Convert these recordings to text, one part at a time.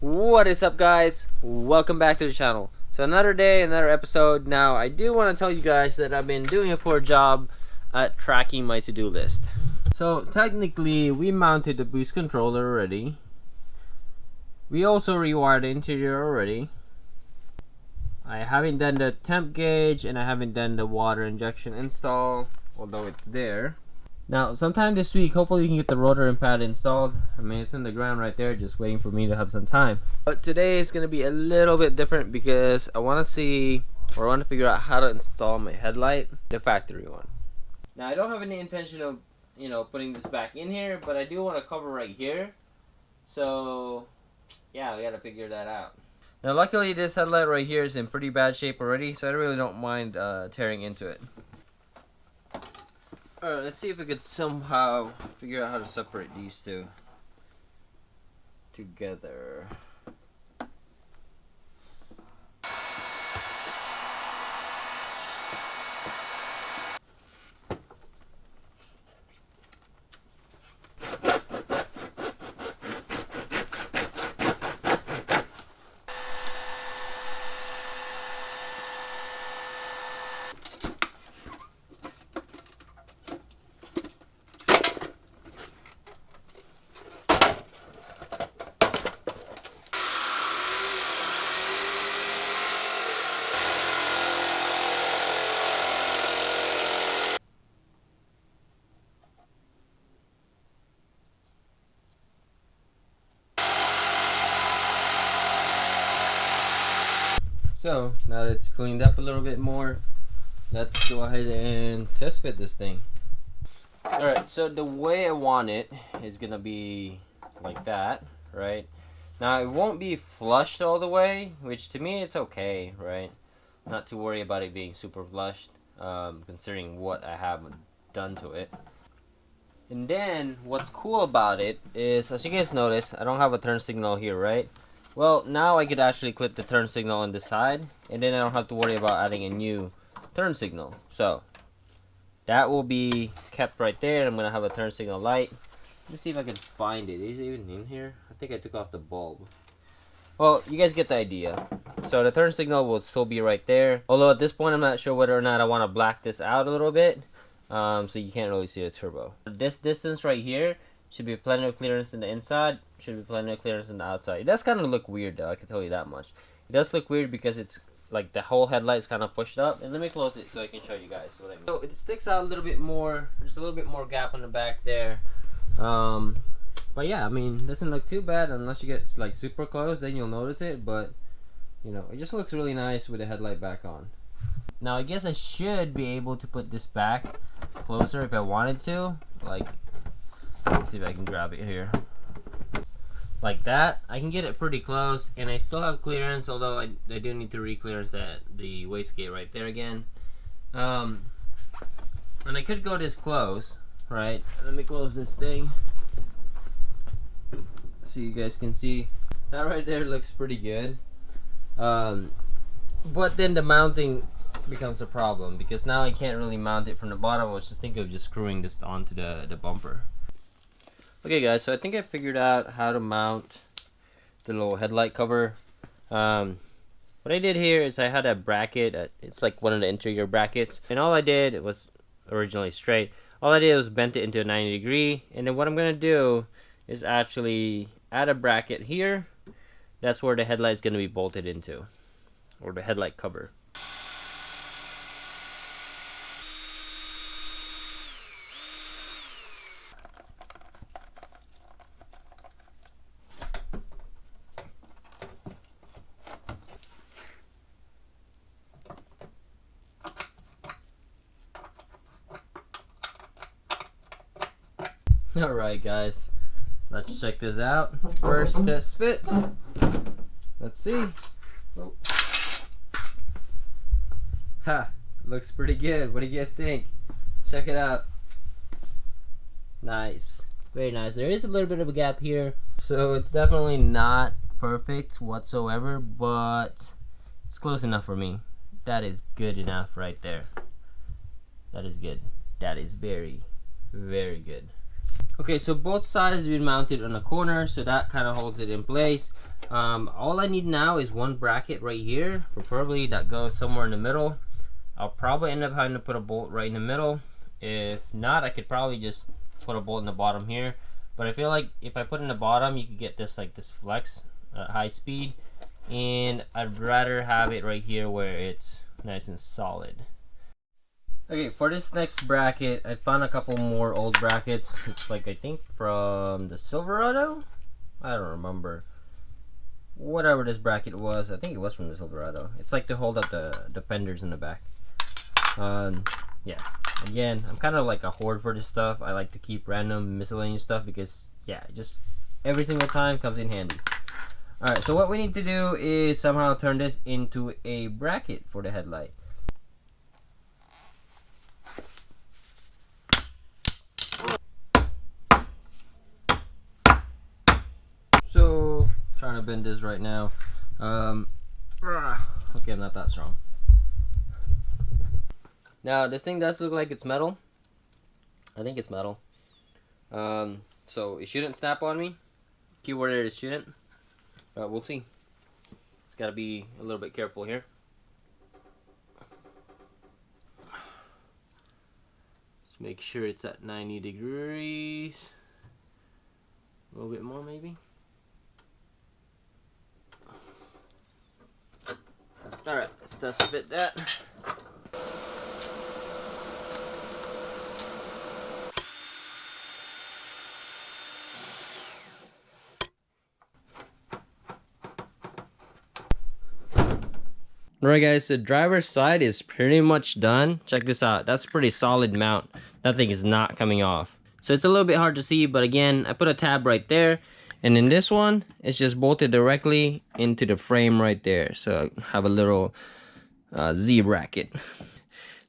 What is up, guys? Welcome back to the channel. So another day, another episode. Now I do want to tell you guys that I've been doing a poor job at tracking my to-do list. So technically we mounted the boost controller already. We also rewired the interior already. I haven't done the temp gauge and I haven't done the water injection install, although it's there. Now, sometime this week, hopefully we can get the rotor and pad installed. I mean, it's in the ground right there, just waiting for me to have some time. But today is going to be a little bit different because I want to see, or I want to figure out how to install my headlight, the factory one. Now, I don't have any intention of, putting this back in here, but I do want to cover right here. So, yeah, we got to figure that out. Now, luckily, this headlight right here is in pretty bad shape already, so I really don't mind tearing into it. Alright, let's see if we could somehow figure out how to separate these two together. So, now that it's cleaned up a little bit more, let's go ahead and test fit this thing. Alright, so the way I want it is going to be like that, right? Now, it won't be flushed all the way, which to me it's okay, right? Not to worry about it being super flushed, considering what I have done to it. And then, what's cool about it is, as you guys notice, I don't have a turn signal here, right? Well, now I could actually clip the turn signal on the side, and then I don't have to worry about adding a new turn signal. So, that will be kept right there. I'm going to have a turn signal light. Let's see if I can find it. Is it even in here? I think I took off the bulb. Well, you guys get the idea. So, the turn signal will still be right there. Although, at this point, I'm not sure whether or not I want to black this out a little bit. So, you can't really see the turbo. This distance right here should be plenty of clearance in the inside. Should be plenty of clearance in the outside. It does kind of look weird though, I can tell you that much. It does look weird because it's like the whole headlight's kind of pushed up. And let me close it so I can show you guys what I mean. So it sticks out a little bit more. There's a little bit more gap on the back there. But yeah, I mean, it doesn't look too bad unless you get like super close, then you'll notice it. But it just looks really nice with the headlight back on. Now I guess I should be able to put this back closer if I wanted to. Like, let's see if I can grab it here. Like that. I can get it pretty close, and I still have clearance, although I do need to re-clearance at the wastegate right there again. And I could go this close, right? Let me close this thing so you guys can see. That right there looks pretty good. But then the mounting becomes a problem because now I can't really mount it from the bottom. I was just thinking of just screwing this onto the bumper. Okay guys, so I think I figured out how to mount the little headlight cover. What I did here is I had a bracket, it's like one of the interior brackets, and all I did, it was originally straight, all I did was bent it into a 90 degree, and then what I'm going to do is actually add a bracket here. That's where the headlight is going to be bolted into, or the headlight cover. Alright guys, let's check this out. First test fit. Let's see. Oh. Ha! Looks pretty good. What do you guys think? Check it out. Nice. Very nice. There is a little bit of a gap here. So it's definitely not perfect whatsoever, but it's close enough for me. That is good enough right there. That is good. That is very, very good. Okay, so both sides have been mounted on a corner, so that kind of holds it in place. All I need now is one bracket right here, preferably that goes somewhere in the middle. I'll probably end up having to put a bolt right in the middle. If not, I could probably just put a bolt in the bottom here. But I feel like if I put in the bottom, you could get this like this flex at high speed. And I'd rather have it right here where it's nice and solid. Okay, for this next bracket, I found a couple more old brackets. It's like, I think from the Silverado? I don't remember. Whatever this bracket was, I think it was from the Silverado. It's like to hold up the fenders in the back. Yeah, again, I'm kind of like a hoard for this stuff. I like to keep random miscellaneous stuff because, yeah, just every single time comes in handy. Alright, so what we need to do is somehow turn this into a bracket for the headlight. So, trying to bend this right now. Okay, I'm not that strong. Now, this thing does look like it's metal. I think it's metal. So, it shouldn't snap on me. Keyword there is shouldn't. But we'll see. Just gotta be a little bit careful here. Just make sure it's at 90 degrees. A little bit more, maybe. Alright, let's test fit that. Alright guys, the driver's side is pretty much done. Check this out. That's a pretty solid mount. That thing is not coming off. So it's a little bit hard to see, but again, I put a tab right there. And in this one, it's just bolted directly into the frame right there. So I have a little Z bracket.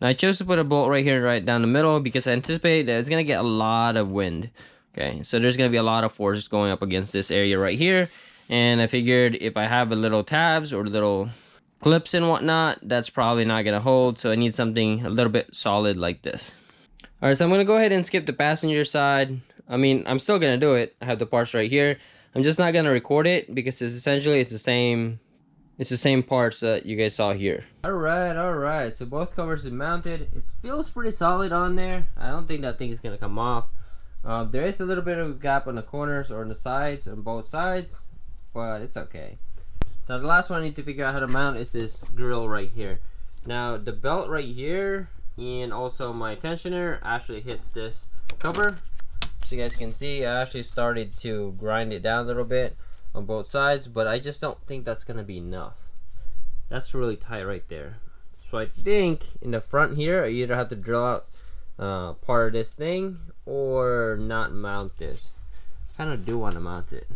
Now I chose to put a bolt right here, right down the middle, because I anticipate that it's gonna get a lot of wind. Okay, so there's gonna be a lot of force going up against this area right here. And I figured if I have a little tabs or little clips and whatnot, that's probably not gonna hold. So I need something a little bit solid like this. All right, so I'm gonna go ahead and skip the passenger side. I mean, I'm still gonna do it. I have the parts right here. I'm just not gonna record it because it's essentially the same parts that you guys saw here. All right. So both covers are mounted. It feels pretty solid on there. I don't think that thing is gonna come off. There is a little bit of a gap on the corners or on the sides, on both sides, but it's okay. Now the last one I need to figure out how to mount is this grill right here. Now the belt right here and also my tensioner actually hits this cover. So you guys can see I actually started to grind it down a little bit on both sides, but I just don't think that's gonna be enough. That's really tight right there. So I think in the front here I either have to drill out part of this thing or not mount this. I kind of do want to mount it.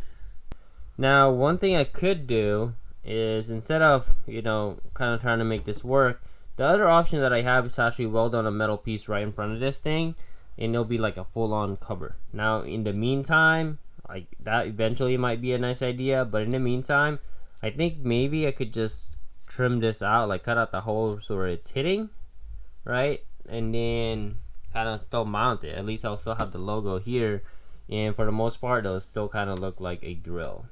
Now one thing I could do is, instead of, you know, kind of trying to make this work, the other option that I have is to actually weld on a metal piece right in front of this thing, and it'll be like a full-on cover. Now in the meantime, like that eventually might be a nice idea, but in the meantime I think maybe I could just trim this out, like cut out the holes where it's hitting, right, and then kind of still mount it. At least I'll still have the logo here, and for the most part it'll still kind of look like a grill.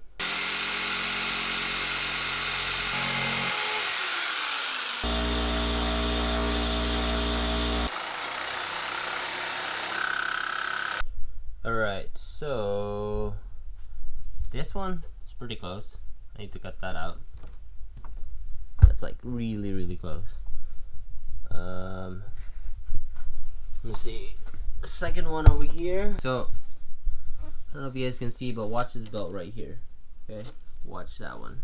Alright, so this one is pretty close. I need to cut that out. That's like really close. Let me see. The second one over here. So I don't know if you guys can see, but watch this belt right here. Okay, watch that one.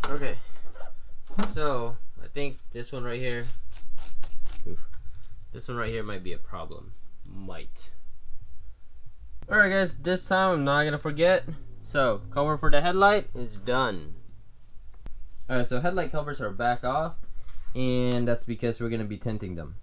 Okay, so I think this one right here. This one right here might be a problem. Might. Alright guys, this time I'm not gonna forget. So, cover for the headlight is done. Alright, so headlight covers are back off, and that's because we're gonna be tinting them.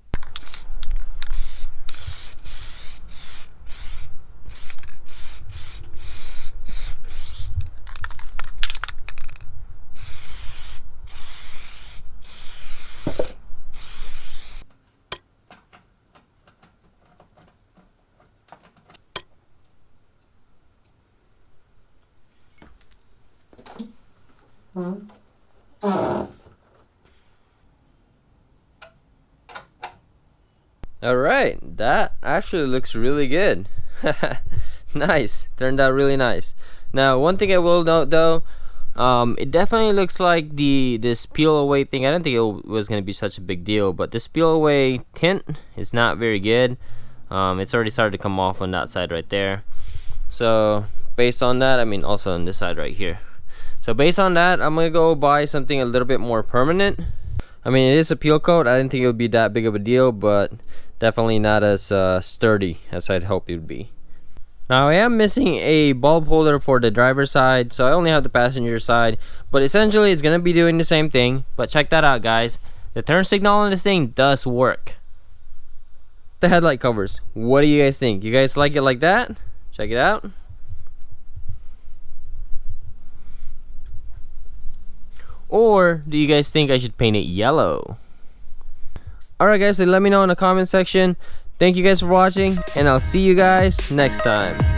Alright, that actually looks really good. Nice, turned out really nice. Now one thing I will note though, it definitely looks like this peel away thing, I didn't think it was going to be such a big deal, but this peel away tint is not very good. It's already started to come off on that side right there. So based on that, I mean also on this side right here. So based on that, I'm gonna go buy something a little bit more permanent. I mean, it is a peel coat. I didn't think it would be that big of a deal, but definitely not as sturdy as I'd hope it would be. Now I am missing a bulb holder for the driver's side, so I only have the passenger side, but essentially it's gonna be doing the same thing. But check that out, guys, the turn signal on this thing does work. The headlight covers, what do you guys think? You guys like it like that? Check it out. Or do you guys think I should paint it yellow? Alright guys, so let me know in the comment section. Thank you guys for watching, and I'll see you guys next time.